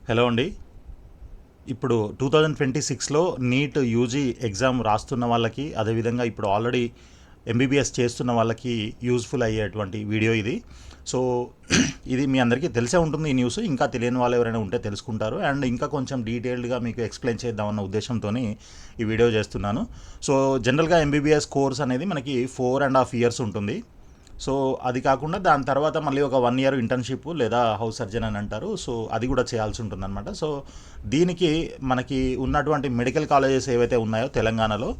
Hello అండి. ఇప్పుడు 2026లో NEET UG exam రాస్తున్న వాళ్ళకి, అదేవిధంగా ఇప్పుడు ఆల్రెడీ ఎంబీబీఎస్ చేస్తున్న వాళ్ళకి యూజ్ఫుల్ అయ్యేటువంటి వీడియో ఇది. సో ఇది మీ అందరికీ తెలిసే ఉంటుంది ఈ న్యూస్. ఇంకా తెలియని వాళ్ళు ఎవరైనా ఉంటే తెలుసుకుంటారు. అండ్ ఇంకా కొంచెం డీటెయిల్డ్గా మీకు ఎక్స్ప్లెయిన్ చేద్దామన్న ఉద్దేశంతో ఈ వీడియో చేస్తున్నాను. సో జనరల్గా ఎంబీబీఎస్ కోర్స్ అనేది మనకి 4.5 years ఉంటుంది. సో అది కాకుండా దాని తర్వాత మళ్ళీ ఒక 1 year ఇంటర్న్షిప్ లేదా హౌస్ సర్జన్ అని అంటారు. సో అది కూడా చేయాల్సి ఉంటుందన్నమాట. సో దీనికి మనకి ఉన్నటువంటి మెడికల్ కాలేజెస్ ఏవైతే ఉన్నాయో తెలంగాణలో,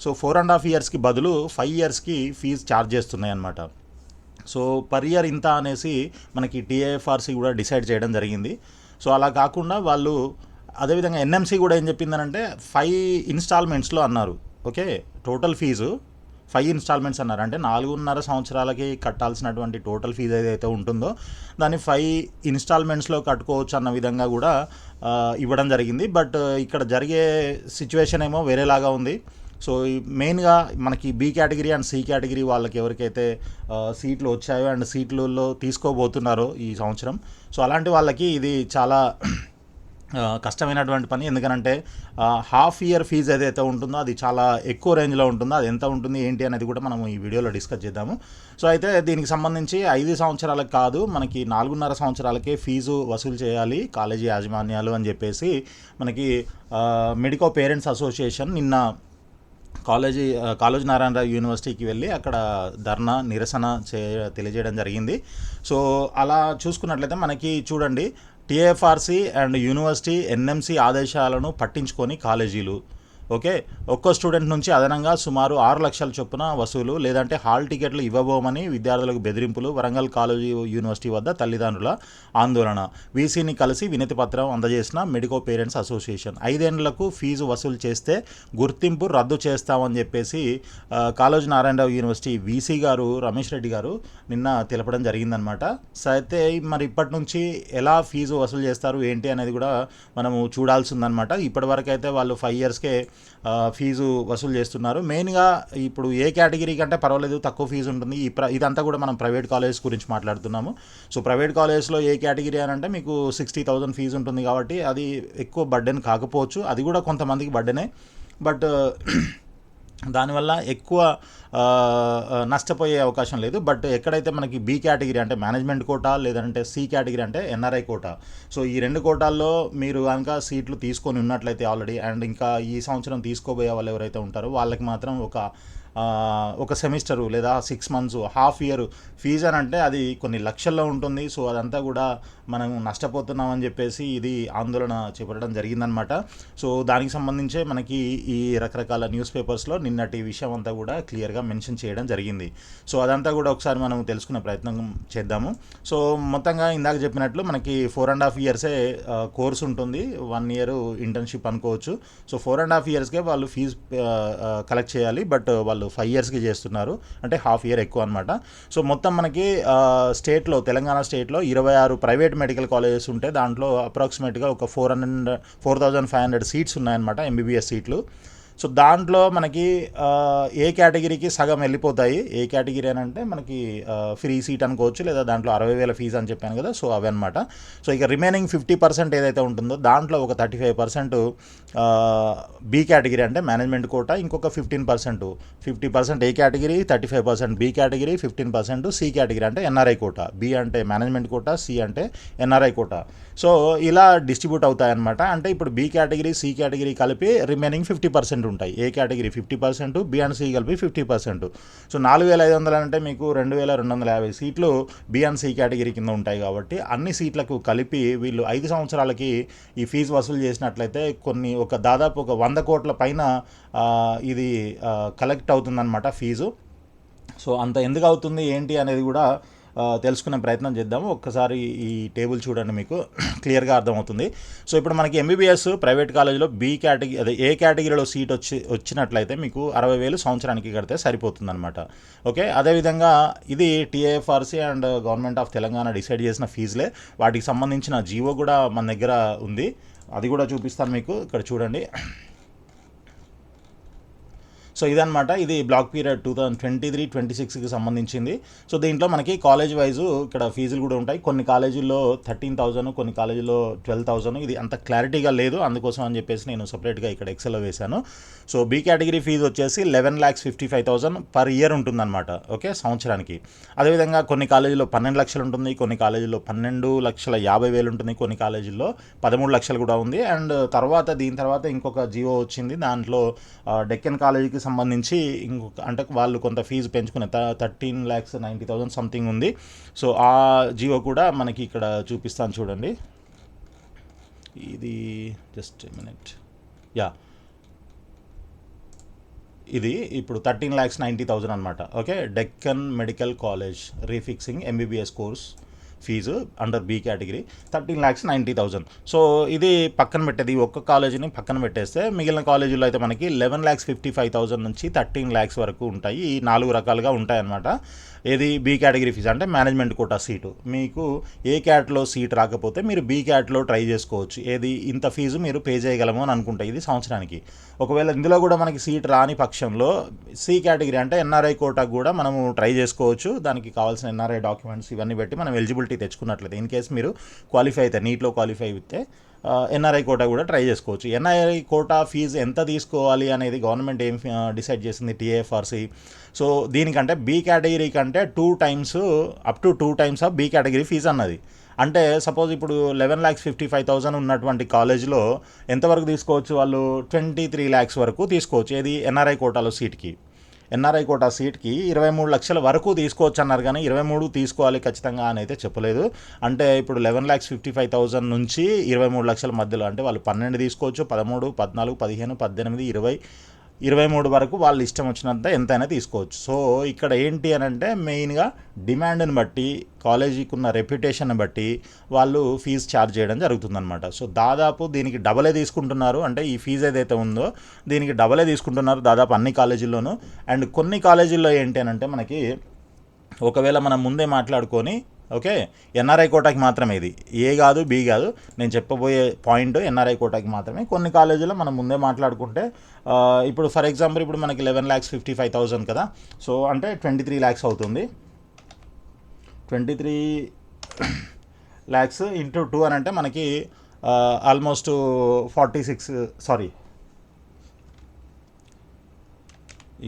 సో 4.5 yearsకి బదులు 5 yearsకి ఫీజు ఛార్జ్ చేస్తున్నాయి అన్నమాట. సో పర్ ఇయర్ ఇంత అనేసి మనకి టీఏఎఫ్ఆర్సీ కూడా డిసైడ్ చేయడం జరిగింది. సో అలా కాకుండా వాళ్ళు అదేవిధంగా ఎన్ఎంసీ కూడా ఏం చెప్పిందనంటే 5 ఇన్స్టాల్మెంట్స్లో అన్నారు. ఓకే, టోటల్ ఫీజు 5 ఇన్స్టాల్మెంట్స్ అన్నారు. అంటే 4.5 సంవత్సరాలకి కట్టాల్సినటువంటి టోటల్ ఫీజు ఏదైతే ఉంటుందో దాన్ని 5 ఇన్స్టాల్మెంట్స్లో కట్టుకోవచ్చు అన్న విధంగా కూడా ఇవ్వడం జరిగింది. బట్ ఇక్కడ జరిగే సిచ్యువేషన్ ఏమో వేరేలాగా ఉంది. సో మెయిన్గా మనకి B category and C category వాళ్ళకి ఎవరికైతే సీట్లు వచ్చాయో అండ్ సీట్లలో తీసుకోబోతున్నారో ఈ సంవత్సరం, సో అలాంటి వాళ్ళకి ఇది చాలా కష్టమైనటువంటి పని. ఎందుకనంటే హాఫ్ ఇయర్ ఫీజు ఏదైతే ఉంటుందో అది చాలా ఎక్కువ రేంజ్లో ఉంటుందో, అది ఎంత ఉంటుంది ఏంటి అనేది కూడా మనం ఈ వీడియోలో డిస్కస్ చేద్దాము. సో అయితే దీనికి సంబంధించి 5 సంవత్సరాలకు కాదు, మనకి 4.5 సంవత్సరాలకే ఫీజు వసూలు చేయాలి కాలేజీ యాజమాన్యాలు అని చెప్పేసి మనకి మెడికో పేరెంట్స్ అసోసియేషన్ నిన్న కాలేజ్ నారాయణరావు యూనివర్సిటీకి వెళ్ళి అక్కడ ధర్నా నిరసన తెలియజేయడం జరిగింది. సో అలా చూసుకున్నట్లయితే మనకి చూడండి, టీఏఎఫ్ఆర్సీ అండ్ యూనివర్సిటీ ఎన్ఎంసీ ఆదేశాలను పట్టించుకొని కాలేజీలు, ఓకే, ఒక్కో స్టూడెంట్ నుంచి అదనంగా సుమారు 6 లక్షల చొప్పున వసూలు, లేదంటే హాల్ టికెట్లు ఇవ్వబోమని విద్యార్థులకు బెదిరింపులు, వరంగల్ కాలేజీ యూనివర్సిటీ వద్ద తల్లిదండ్రుల ఆందోళన, వీసీని కలిసి వినతి పత్రం అందజేసిన మెడికో పేరెంట్స్ అసోసియేషన్, 5 ఏళ్లకు ఫీజు వసూలు చేస్తే గుర్తింపు రద్దు చేస్తామని చెప్పేసి కాలేజ్ నారాయణరావు యూనివర్సిటీ వీసీ గారు రమేష్ రెడ్డి గారు నిన్న తెలపడం జరిగిందనమాట. సో అయితే మరి ఇప్పటి నుంచి ఎలా ఫీజు వసూలు చేస్తారు ఏంటి అనేది కూడా మనము చూడాల్సి ఉందన్నమాట. ఇప్పటివరకు అయితే వాళ్ళు 5 yearsకే ఫీజు వసూలు చేస్తున్నారు. మెయిన్గా ఇప్పుడు ఏ కేటగిరీ కంటే పర్వాలేదు, తక్కువ ఫీజు ఉంటుంది. ఇదంతా కూడా మనం ప్రైవేట్ కాలేజెస్ గురించి మాట్లాడుతున్నాము. సో ప్రైవేట్ కాలేజెస్లో ఏ కేటగిరీ అని అంటే మీకు 60,000 ఫీజు ఉంటుంది కాబట్టి అది ఎక్కువ బర్డెన్ కాకపోవచ్చు, అది కూడా కొంతమందికి బర్డెనే. బట్ దానివల్ల ఎక్కువ నష్టపోయే అవకాశం లేదు. బట్ ఎక్కడైతే మనకి బి కేటగిరీ అంటే మేనేజ్మెంట్ కోటా, లేదంటే సి కేటగిరీ అంటే ఎన్ఆర్ఐ కోటా, సో ఈ 2 కోటాల్లో మీరు కనుక సీట్లు తీసుకొని ఉన్నట్లయితే ఆల్రెడీ, అండ్ ఇంకా ఈ సంవత్సరం తీసుకోబోయే వాళ్ళు ఎవరైతే ఉంటారో వాళ్ళకి మాత్రం ఒక సెమిస్టరు లేదా 6 months హాఫ్ ఇయర్ ఫీజు అని అంటే అది కొన్ని లక్షల్లో ఉంటుంది. సో అదంతా కూడా మనం నష్టపోతున్నామని చెప్పేసి ఇది ఆందోళన చేపట్టడం జరిగిందనమాట. సో దానికి సంబంధించే మనకి ఈ రకరకాల న్యూస్ పేపర్స్లో నిన్నటి విషయం అంతా కూడా క్లియర్గా మెన్షన్ చేయడం జరిగింది. సో అదంతా కూడా ఒకసారి మనం తెలుసుకునే ప్రయత్నం చేద్దాము. సో మొత్తంగా ఇందాక చెప్పినట్లు మనకి 4.5 yearsే కోర్స్ ఉంటుంది, 1 year ఇంటర్న్షిప్ అనుకోవచ్చు. సో 4.5 yearsకే వాళ్ళు ఫీజు కలెక్ట్ చేయాలి. బట్ వాళ్ళు 5 yearsకి చేస్తున్నారు, అంటే హాఫ్ ఇయర్ ఎక్కువ అనమాట. సో మొత్తం మనకి స్టేట్లో, తెలంగాణ స్టేట్లో 26 ప్రైవేట్ మెడికల్ కాలేజెస్ ఉంటే దాంట్లో అప్రాక్సిమేట్గా ఒక 4,500 సీట్స్ ఉన్నాయన్నమాట, ఎంబీబీఎస్ సీట్లు. సో దాంట్లో మనకి ఏ కేటగిరీకి సగం వెళ్ళిపోతాయి. ఏ కేటగిరీ అని అంటే మనకి ఫ్రీ సీట్ అనుకోవచ్చు, లేదా దాంట్లో 60,000 ఫీజు అని చెప్పాను కదా, సో అవి అనమాట. సో ఇక రిమైనింగ్ 50% ఏదైతే ఉంటుందో దాంట్లో ఒక 35% బి కేటగిరీ అంటే మేనేజ్మెంట్ కోటా, ఇంకొక 50% A category, 35% B category, 15% C category అంటే ఎన్ఆర్ఐ కోటా. బి అంటే మేనేజ్మెంట్ కోటా, సి అంటే ఎన్ఆర్ఐ కోటా. సో ఇలా డిస్ట్రిబ్యూట్ అవుతాయన్నమాట. అంటే ఇప్పుడు బి కేటగిరీ, సి కేటగిరీ కలిపి రిమైనింగ్ 50% ఉంటాయి. A category 50%, B and C కలిపి 50%. సో 4,500 అంటే మీకు 2,250 సీట్లు బి అండ్ సి కేటగిరీ కింద ఉంటాయి. కాబట్టి అన్ని సీట్లకు కలిపి వీళ్ళు 5 సంవత్సరాలకి ఈ ఫీజు వసూలు చేసినట్లయితే దాదాపు ఒక 100 కోట్ల పైన ఇది కలెక్ట్ అవుతుందన్నమాట ఫీజు. సో అంత ఎందుకు అవుతుంది ఏంటి అనేది కూడా తెలుసుకునే ప్రయత్నం చేద్దాము. ఒక్కసారి ఈ టేబుల్ చూడండి, మీకు క్లియర్గా అర్థమవుతుంది. సో ఇప్పుడు మనకి ఎంబీబీఎస్ ప్రైవేట్ కాలేజీలో బి కేటగిరీ అదే ఏ కేటగిరీలో సీట్ వచ్చినట్లయితే మీకు 60,000 సంవత్సరానికి కడితే సరిపోతుంది అనమాట. ఓకే, అదేవిధంగా ఇది TAFRC and government of Telangana decide చేసిన ఫీజులే. వాటికి సంబంధించిన జీవో కూడా మన దగ్గర ఉంది, అది కూడా చూపిస్తాను మీకు. ఇక్కడ చూడండి. సో ఇదనమాట, ఇది బ్లాక్ పీరియడ్ 2023-26కి సంబంధించింది. సో దీంట్లో మనకి కాలేజ్ వైజు ఇక్కడ ఫీజులు కూడా ఉంటాయి. కొన్ని కాలేజీల్లో 13,000, కొన్ని కాలేజీల్లో 12,000. ఇది అంత క్లారిటీగా లేదు, అందుకోసం అని చెప్పేసి నేను సపరేట్గా ఇక్కడ ఎక్సెల్లో వేశాను. సో బీ కేటగిరీ ఫీజు వచ్చేసి 11,55,000 పర్ ఇయర్ ఉంటుందన్నమాట, ఓకే, సంవత్సరానికి. అదేవిధంగా కొన్ని కాలేజీల్లో 12 లక్షలు ఉంటుంది, కొన్ని కాలేజీల్లో 12,50,000 ఉంటుంది, కొన్ని కాలేజీల్లో 13 లక్షలు కూడా ఉంది. అండ్ దీని తర్వాత ఇంకొక జియో వచ్చింది, దాంట్లో డెక్కన్ కాలేజీకి సంబంధించి ఇంకొక అంటే వాళ్ళు కొంత ఫీజు పెంచుకునే 13,90,000 సంథింగ్ ఉంది. సో ఆ జియో కూడా మనకి ఇక్కడ చూపిస్తాను చూడండి. ఇది జస్ట్ మినిట్, యా, ఇది ఇప్పుడు 13,90,000 అనమాట, okay. Deccan medical college refixing MBBS course fee under B category 13,90,000. So ఇది పక్కన పెట్టేది, ఒక్క కాలేజీని పక్కన పెట్టేస్తే మిగిలిన కాలేజీలో అయితే మనకి 11,55,000 నుంచి 13 lakhs వరకు ఉంటాయి. ఈ 4 రకాలుగా ఉంటాయన్నమాట. ఏది బీ కేటగిరీ ఫీజు అంటే మేనేజ్మెంట్ కోటా సీటు. మీకు ఏ క్యాట్లో సీట్ రాకపోతే మీరు బీ క్యాట్లో ట్రై చేసుకోవచ్చు. ఏది ఇంత ఫీజు మీరు పే చేయగలము అని అనుకుంటా, ఇది సంవత్సరానికి. ఒకవేళ ఇందులో కూడా మనకి సీట్ రాని పక్షంలో సి కేటగిరీ అంటే ఎన్ఆర్ఐ కోటాకు కూడా మనము ట్రై చేసుకోవచ్చు. దానికి కావాల్సిన ఎన్ఆర్ఐ డాక్యుమెంట్స్ ఇవన్నీ బట్టి మనం ఎలిజిబిలిటీ తెచ్చుకున్నట్లయితే, ఇన్ కేసు మీరు క్వాలిఫై అయితే, నీట్లో క్వాలిఫై అయితే ఎన్ఆర్ఐ కోటా కూడా ట్రై చేసుకోవచ్చు. ఎన్ఆర్ఐ కోటా ఫీజు ఎంత తీసుకోవాలి అనేది గవర్నమెంట్ ఏం డిసైడ్ చేసింది, టీఏఎఫ్ఆర్సీ. సో దీనికంటే బీ కేటగిరీ కంటే 2 times up to 2 times of B category fee అన్నది. అంటే సపోజ్ ఇప్పుడు 11,55,000 ఉన్నటువంటి కాలేజీలో ఎంతవరకు తీసుకోవచ్చు వాళ్ళు, 23 lakhs వరకు తీసుకోవచ్చు. ఏది ఎన్ఆర్ఐ కోటాలో సీట్కి. ఎన్ఆర్ఐ కోటా సీట్కి 23 లక్షల వరకు తీసుకోవచ్చు అన్నారు, కానీ 23 తీసుకోవాలి ఖచ్చితంగా అని అయితే చెప్పలేదు. అంటే ఇప్పుడు 11,55,000 నుంచి 23 లక్షల మధ్యలో, అంటే వాళ్ళు 12 తీసుకోవచ్చు, 13, 14, 15, 18, 20, 23 వరకు వాళ్ళు ఇష్టం వచ్చినంత ఎంతైనా తీసుకోవచ్చు. సో ఇక్కడ ఏంటి అని అంటే మెయిన్గా డిమాండ్ని బట్టి, కాలేజీకి ఉన్న రెప్యుటేషన్ బట్టి వాళ్ళు ఫీజు ఛార్జ్ చేయడం జరుగుతుందన్నమాట. సో దాదాపు దీనికి డబలే తీసుకుంటున్నారు, అంటే ఈ ఫీజు ఏదైతే ఉందో దీనికి డబలే తీసుకుంటున్నారు దాదాపు అన్ని కాలేజీల్లోనూ. అండ్ కొన్ని కాలేజీల్లో ఏంటి అని అంటే మనకి ఒకవేళ మనం ముందే మాట్లాడుకొని, ఓకే, ఎన్ఆర్ఐ కోటాకి మాత్రమే, ఇది ఏ కాదు బి కాదు, నేను చెప్పబోయే పాయింట్ ఎన్ఆర్ఐ కోటాకి మాత్రమే. కొన్ని కాలేజీలో మనం ముందే మాట్లాడుకుంటే ఇప్పుడు ఫర్ ఎగ్జాంపుల్ ఇప్పుడు మనకి 11,55,000 కదా, సో అంటే 23 lakhs అవుతుంది. 23 lakhs ఇంటూ 2 అని అంటే మనకి ఆల్మోస్ట్ 46, సారీ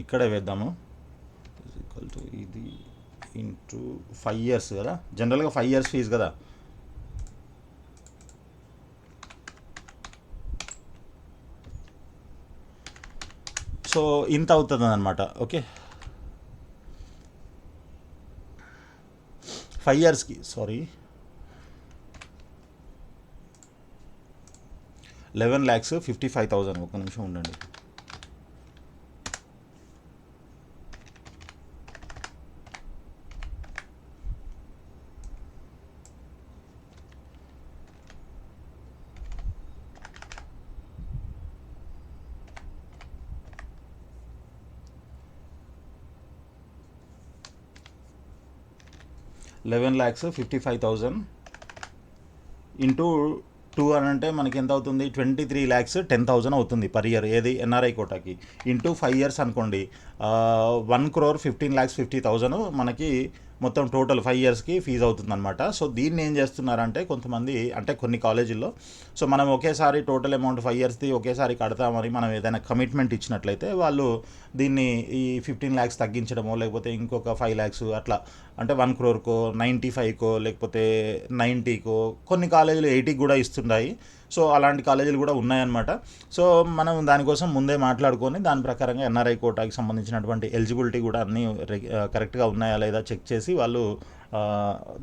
ఇక్కడే వేద్దాము, ఈక్వల్ టు ఇది ఇంటూ 5 years కదా, జనరల్గా 5 years ఫీజు కదా. సో ఇంత అవుతుంది అనమాట, ఓకే. 5 yearsకి, సారీ 11,55,000. ఒక నిమిషం ఉండండి. $11,55,000 ఇంటూ 2 అని అంటే మనకి ఎంత అవుతుంది, 23,10,000 అవుతుంది పర్ ఇయర్. ఏది ఎన్ఆర్ఐ కోటాకి. ఇంటూ 5 years అనుకోండి, 1,15,50,000 మనకి మొత్తం టోటల్ 5 yearsకి ఫీజు అవుతుందన్నమాట. సో దీన్ని ఏం చేస్తున్నారంటే కొంతమంది, అంటే కొన్ని కాలేజీల్లో, సో మనం ఒకేసారి టోటల్ అమౌంట్ 5 yearsది ఒకేసారి కడతామని మనం ఏదైనా కమిట్మెంట్ ఇచ్చినట్లయితే వాళ్ళు దీన్ని ఈ 15 lakhs తగ్గించడమో లేకపోతే ఇంకొక 5 lakhs అట్లా, అంటే 1 crore 95 లేకపోతే 90 కొన్ని కాలేజీలు 80 కూడా ఇస్తున్నాయి. సో అలాంటి కాలేజీలు కూడా ఉన్నాయన్నమాట. సో మనం దానికోసం ముందే మాట్లాడుకొని దాని ప్రకారంగా ఎన్ఆర్ఐ కోటాకి సంబంధించినటువంటి ఎలిజిబిలిటీ కూడా అన్నీ కరెక్ట్గా ఉన్నాయా లేదా చెక్ చేసి వాళ్ళు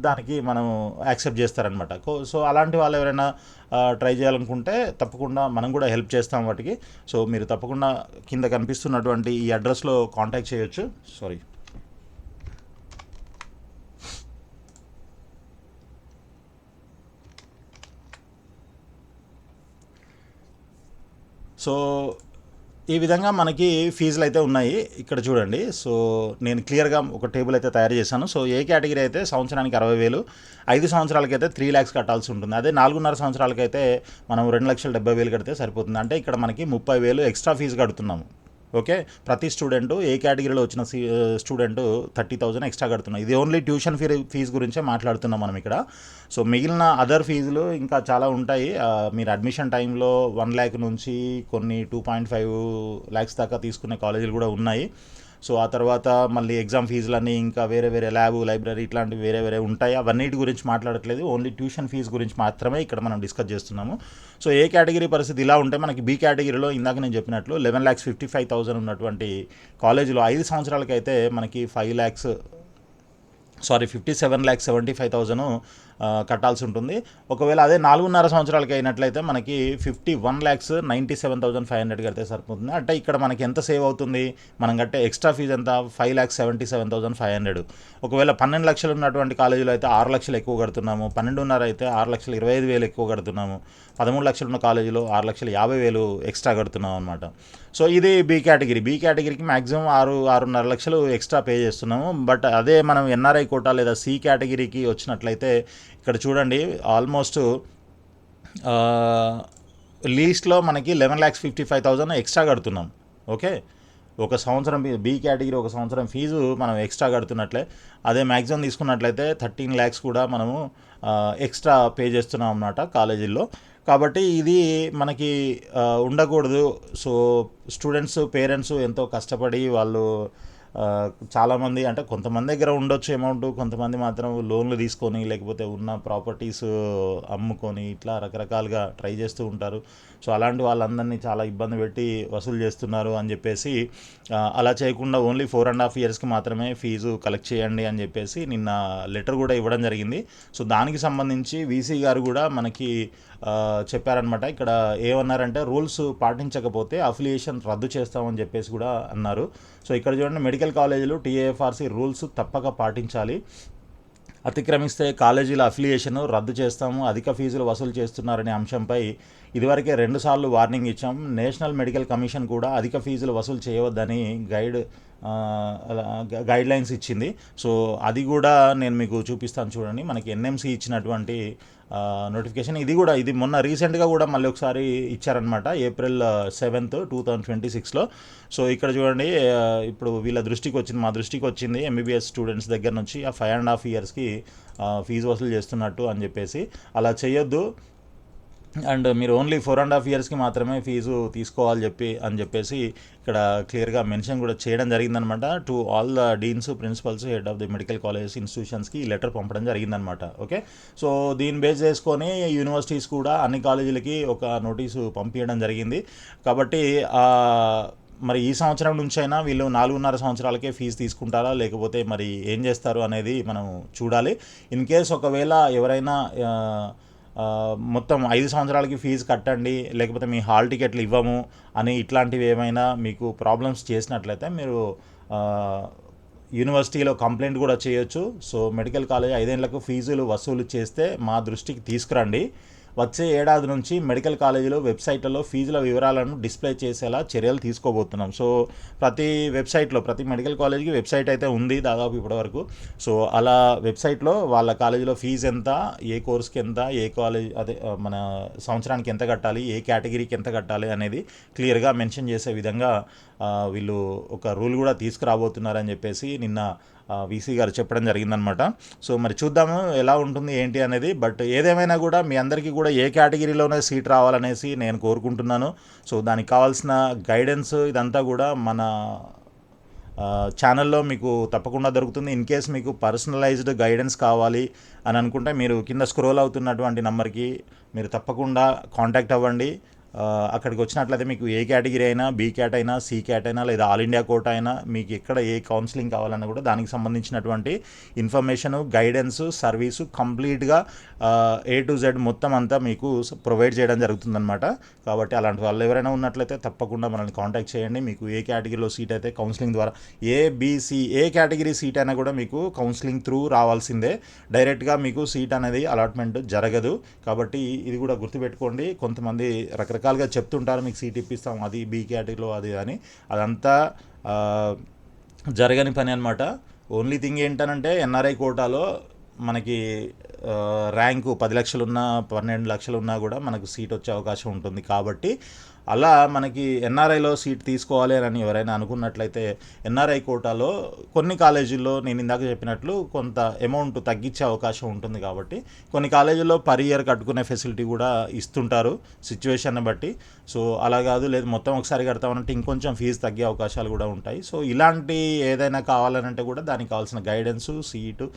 దానికి మనం యాక్సెప్ట్ చేస్తారనమాట. సో అలాంటి వాళ్ళు ఎవరైనా ట్రై చేయాలనుకుంటే తప్పకుండా మనం కూడా హెల్ప్ చేస్తాం వాటికి. సో మీరు తప్పకుండా కింద కనిపిస్తున్నటువంటి ఈ అడ్రస్లో కాంటాక్ట్ చేయొచ్చు. సారీ, సో ఈ విధంగా మనకి ఫీజులు అయితే ఉన్నాయి ఇక్కడ చూడండి. సో నేను క్లియర్గా ఒక టేబుల్ అయితే తయారు చేశాను. సో ఏ కేటగిరీ అయితే సంవత్సరానికి 60,000, 5 సంవత్సరాలకైతే 3 lakhs కట్టాల్సి ఉంటుంది. అదే 4.5 సంవత్సరాలకైతే మనం 2,70,000 కడితే సరిపోతుంది. అంటే ఇక్కడ మనకి 30,000 ఎక్స్ట్రా ఫీజు కడుతున్నాము. ఓకే, ప్రతి స్టూడెంట్ ఏ కేటగిరీలో వచ్చిన స్టూడెంట్ 30,000 ఎక్స్ట్రా కడుతున్నాం. ఇది ఓన్లీ ట్యూషన్ ఫీజు గురించే మాట్లాడుతున్నాం మనం ఇక్కడ. సో మిగిలిన అదర్ ఫీజులు ఇంకా చాలా ఉంటాయి. మీరు అడ్మిషన్ టైంలో 1 lakh నుంచి కొన్ని 2.5 lakhs దాకా తీసుకునే కాలేజీలు కూడా ఉన్నాయి. సో ఆ తర్వాత మళ్ళీ ఎగ్జామ్ ఫీజులన్నీ ఇంకా వేరే వేరే ల్యాబ్, లైబ్రరీ ఇట్లాంటివి వేరే వేరే ఉంటాయి. అవన్నిటి గురించి మాట్లాడట్లేదు, ఓన్లీ ట్యూషన్ ఫీజు గురించి మాత్రమే ఇక్కడ మనం డిస్కస్ చేస్తున్నాము. సో ఏ కేటగిరీ పరిస్థితి ఇలా ఉంటే, మనకి బి కేటగిరీలో ఇందాక నేను చెప్పినట్లు 11,55,000 ఉన్నటువంటి కాలేజీలో 5 సంవత్సరాలకైతే మనకి 57,75,000 కట్టాల్సి ఉంటుంది. ఒకవేళ అదే 4.5 సంవత్సరాలకి అయినట్లయితే మనకి 51,97,500 కడితే సరిపోతుంది. అంటే ఇక్కడ మనకి ఎంత సేవ్ అవుతుంది, మనం కట్టే ఎక్స్ట్రా ఫీజు ఎంత, 5,77,500. ఒకవేళ 12 లక్షలు ఉన్నటువంటి కాలేజీలో అయితే 6 లక్షలు ఎక్కువ కడుతున్నాము, 12.5 అయితే 6,25,000 ఎక్కువ కడుతున్నాము, 13 లక్షలు ఉన్న కాలేజీలో 6,50,000 ఎక్స్ట్రా కడుతున్నాం అనమాట. సో ఇది బి కేటగిరీ. బి కేటగిరీకి మ్యాక్సిమం 6-6.5 లక్షలు ఎక్స్ట్రా పే చేస్తున్నాము. బట్ అదే మనం ఎన్ఆర్ఐ కోటా లేదా సి కేటగిరీకి వచ్చినట్లయితే ఇక్కడ చూడండి, ఆల్మోస్ట్ లీస్ట్లో మనకి 11,55,000 ఎక్స్ట్రా కడుతున్నాం. ఓకే, ఒక సంవత్సరం బి కేటగిరీ ఒక సంవత్సరం ఫీజు మనం ఎక్స్ట్రా కడుతున్నట్లే. అదే మ్యాక్సిమం తీసుకున్నట్లయితే 13 lakhs కూడా మనము ఎక్స్ట్రా పే చేస్తున్నాం అన్నమాట కాలేజీల్లో. కాబట్టి ఇది మనకి ఉండకూడదు. సో స్టూడెంట్స్, పేరెంట్స్ ఎంతో కష్టపడి వాళ్ళు చాలామంది, అంటే కొంతమంది దగ్గర ఉండొచ్చు అమౌంట్, కొంతమంది మాత్రం లోన్లు తీసుకొని లేకపోతే ఉన్న ప్రాపర్టీస్ అమ్ముకొని ఇట్లా రకరకాలుగా ట్రై చేస్తూ ఉంటారు. సో అలాంటి వాళ్ళందరినీ చాలా ఇబ్బంది పెట్టి వసూలు చేస్తున్నారు అని చెప్పేసి, అలా చేయకుండా ఓన్లీ 4.5 yearsకి మాత్రమే ఫీజు కలెక్ట్ చేయండి అని చెప్పేసి నిన్న లెటర్ కూడా ఇవ్వడం జరిగింది. సో దానికి సంబంధించి వీసీ గారు కూడా మనకి చెప్పారనమాట. ఇక్కడ ఏమన్నారంటే, రూల్స్ పాటించకపోతే అఫిలియేషన్ రద్దు చేస్తామని చెప్పేసి కూడా అన్నారు. సో ఇక్కడ చూడండి, మెడికల్ కాలేజీలు టీఏఎఫ్ఆర్సీ రూల్స్ తప్పక పాటించాలి, అతిక్రమిస్తే కాలేజీల అఫిలియేషన్ రద్దు చేస్తాము, అధిక ఫీజులు వసూలు చేస్తున్నారనే అంశంపై ఇదివరకే 2 సార్లు వార్నింగ్ ఇచ్చాం. నేషనల్ మెడికల్ కమిషన్ కూడా అధిక ఫీజులు వసూలు చేయవద్దని గైడ్ లైన్స్ ఇచ్చింది. సో అది కూడా నేను మీకు చూపిస్తాను చూడండి. మనకి ఎన్ఎంసీ ఇచ్చినటువంటి నోటిఫికేషన్ ఇది మొన్న రీసెంట్గా కూడా మళ్ళీ ఒకసారి ఇచ్చారనమాట, April 7th, 2026లో. సో ఇక్కడ చూడండి, ఇప్పుడు వీళ్ళ దృష్టికి వచ్చింది, మా దృష్టికి వచ్చింది, ఎంబీబీఎస్ స్టూడెంట్స్ దగ్గర నుంచి ఆ 5.5 yearsకి ఫీజు వసూలు చేస్తున్నట్టు అని చెప్పేసి. అలా చేయొద్దు, అండ్ మీరు ఓన్లీ 4.5 yearsకి మాత్రమే ఫీజు తీసుకోవాలి అని చెప్పేసి ఇక్కడ క్లియర్గా మెన్షన్ కూడా చేయడం జరిగిందనమాట. To all the deans, principals, head of the medical colleges ఇన్స్టిట్యూషన్స్కి ఈ లెటర్ పంపడం జరిగిందనమాట. ఓకే, సో దీన్ని బేస్ చేసుకొని యూనివర్సిటీస్ కూడా అన్ని కాలేజీలకి ఒక నోటీసు పంపించడం జరిగింది. కాబట్టి మరి ఈ సంవత్సరం నుంచైనా వీళ్ళు 4.5 సంవత్సరాలకే ఫీజు తీసుకుంటారా, లేకపోతే మరి ఏం చేస్తారు అనేది మనం చూడాలి. ఇన్ కేస్ ఒకవేళ ఎవరైనా మొత్తం 5 సంవత్సరాలకి ఫీజు కట్టండి, లేకపోతే మీ హాల్ టికెట్లు ఇవ్వము అని ఇట్లాంటివి ఏమైనా మీకు ప్రాబ్లమ్స్ చేసినట్లయితే మీరు యూనివర్సిటీలో కంప్లైంట్ కూడా చేయొచ్చు. సో మెడికల్ కాలేజ్ 5 ఏళ్లకు ఫీజులు వసూలు చేస్తే మా దృష్టికి తీసుకురండి. వచ్చే ఏడాది నుంచి మెడికల్ కాలేజీలో వెబ్సైట్లలో ఫీజుల వివరాలను డిస్ప్లే చేసేలా చర్యలు తీసుకోబోతున్నాం. సో ప్రతి వెబ్సైట్లో, ప్రతి మెడికల్ కాలేజీకి వెబ్సైట్ అయితే ఉంది దాదాపు ఇప్పటివరకు. సో అలా వెబ్సైట్లో వాళ్ళ కాలేజీలో ఫీజు ఎంత, ఏ కోర్స్కి ఎంత, ఏ కాలేజ్ మన సంవత్సరానికి ఎంత కట్టాలి, ఏ కేటగిరీకి ఎంత కట్టాలి అనేది క్లియర్గా మెన్షన్ చేసే విధంగా వీళ్ళు ఒక రూల్ కూడా తీసుకురాబోతున్నారని చెప్పేసి నిన్న వీసీ గారు చెప్పడం జరిగిందనమాట. సో మరి చూద్దాము ఎలా ఉంటుంది ఏంటి అనేది. బట్ ఏదేమైనా కూడా మీ అందరికీ కూడా ఏ కేటగిరీలోనే సీట్ రావాలనేసి నేను కోరుకుంటున్నాను. సో దానికి కావాల్సిన గైడెన్స్ ఇదంతా కూడా మన ఛానల్లో మీకు తప్పకుండా దొరుకుతుంది. ఇన్ కేస్ మీకు పర్సనలైజ్డ్ గైడెన్స్ కావాలి అని అనుకుంటే మీరు కింద స్క్రోల్ అవుతున్నటువంటి నెంబర్కి మీరు తప్పకుండా కాంటాక్ట్ అవ్వండి. అక్కడికి వచ్చినట్లయితే మీకు ఏ కేటగిరీ అయినా, బీ క్యాట్ అయినా, సి క్యాట్ అయినా, లేదా ఆల్ ఇండియా కోటా అయినా, మీకు ఎక్కడ ఏ కౌన్సిలింగ్ కావాలన్నా కూడా దానికి సంబంధించినటువంటి ఇన్ఫర్మేషను, గైడెన్స్, సర్వీసు కంప్లీట్గా A to Z మొత్తం అంతా మీకు ప్రొవైడ్ చేయడం జరుగుతుందన్నమాట. కాబట్టి అలాంటి వాళ్ళు ఎవరైనా ఉన్నట్లయితే తప్పకుండా మనల్ని కాంటాక్ట్ చేయండి. మీకు ఏ కేటగిరీలో సీట్ అయితే కౌన్సిలింగ్ ద్వారా, ఏ కేటగిరీ సీట్ అయినా కూడా మీకు కౌన్సిలింగ్ త్రూ రావాల్సిందే, డైరెక్ట్గా మీకు సీట్ అనేది అలాట్మెంట్ జరగదు. కాబట్టి ఇది కూడా గుర్తుపెట్టుకోండి. కొంతమంది రకరకాలుగా చెప్తుంటారు, మీకు సీట్ ఇప్పిస్తాం, అది బీ కేటగిరీలో అది అని. అదంతా జరగని పని అనమాట. ఓన్లీ థింగ్ ఏంటనంటే, ఎన్ఆర్ఐ కోటాలో మనకి ర్యాంకు 10 లక్షలున్నా 12 లక్షలున్నా కూడా మనకు సీట్ వచ్చే అవకాశం ఉంటుంది. కాబట్టి అలా మనకి ఎన్ఆర్ఐలో సీట్ తీసుకోవాలి అని ఎవరైనా అనుకున్నట్లయితే ఎన్ఆర్ఐ కోటాలో కొన్ని కాలేజీల్లో నేను ఇందాక చెప్పినట్లు కొంత అమౌంట్ తగ్గించే అవకాశం ఉంటుంది. కాబట్టి కొన్ని కాలేజీల్లో పర్ ఇయర్ కట్టుకునే ఫెసిలిటీ కూడా ఇస్తుంటారు సిచ్యువేషన్ బట్టి. సో అలా కాదు, లేదు మొత్తం ఒకసారి కడతామనంటే ఇంకొంచెం ఫీజు తగ్గే అవకాశాలు కూడా ఉంటాయి. సో ఇలాంటి ఏదైనా కావాలనంటే కూడా దానికి కావాల్సిన గైడెన్సు, సీటు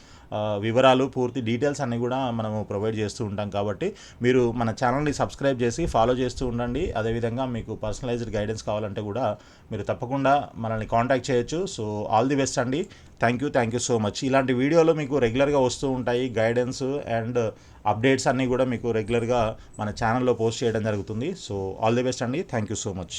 వివరాలు, పూర్తి డీటెయిల్స్ అన్నీ కూడా మనము ప్రొవైడ్ చేస్తూ ఉంటాం. కాబట్టి మీరు మన ఛానల్ని సబ్స్క్రైబ్ చేసి ఫాలో చేస్తూ ఉండండి. అదేవిధంగా మీకు పర్సనలైజ్డ్ గైడెన్స్ కావాలంటే కూడా మీరు తప్పకుండా మనల్ని కాంటాక్ట్ చేయొచ్చు. సో ఆల్ ది బెస్ట్ అండి. Thank you so much. ఇలాంటి వీడియోలు మీకు రెగ్యులర్గా వస్తూ ఉంటాయి. గైడెన్స్ అండ్ అప్డేట్స్ అన్నీ కూడా మీకు రెగ్యులర్గా మన ఛానల్లో పోస్ట్ చేయడం జరుగుతుంది. సో ఆల్ ది బెస్ట్ అండి. Thank you so much.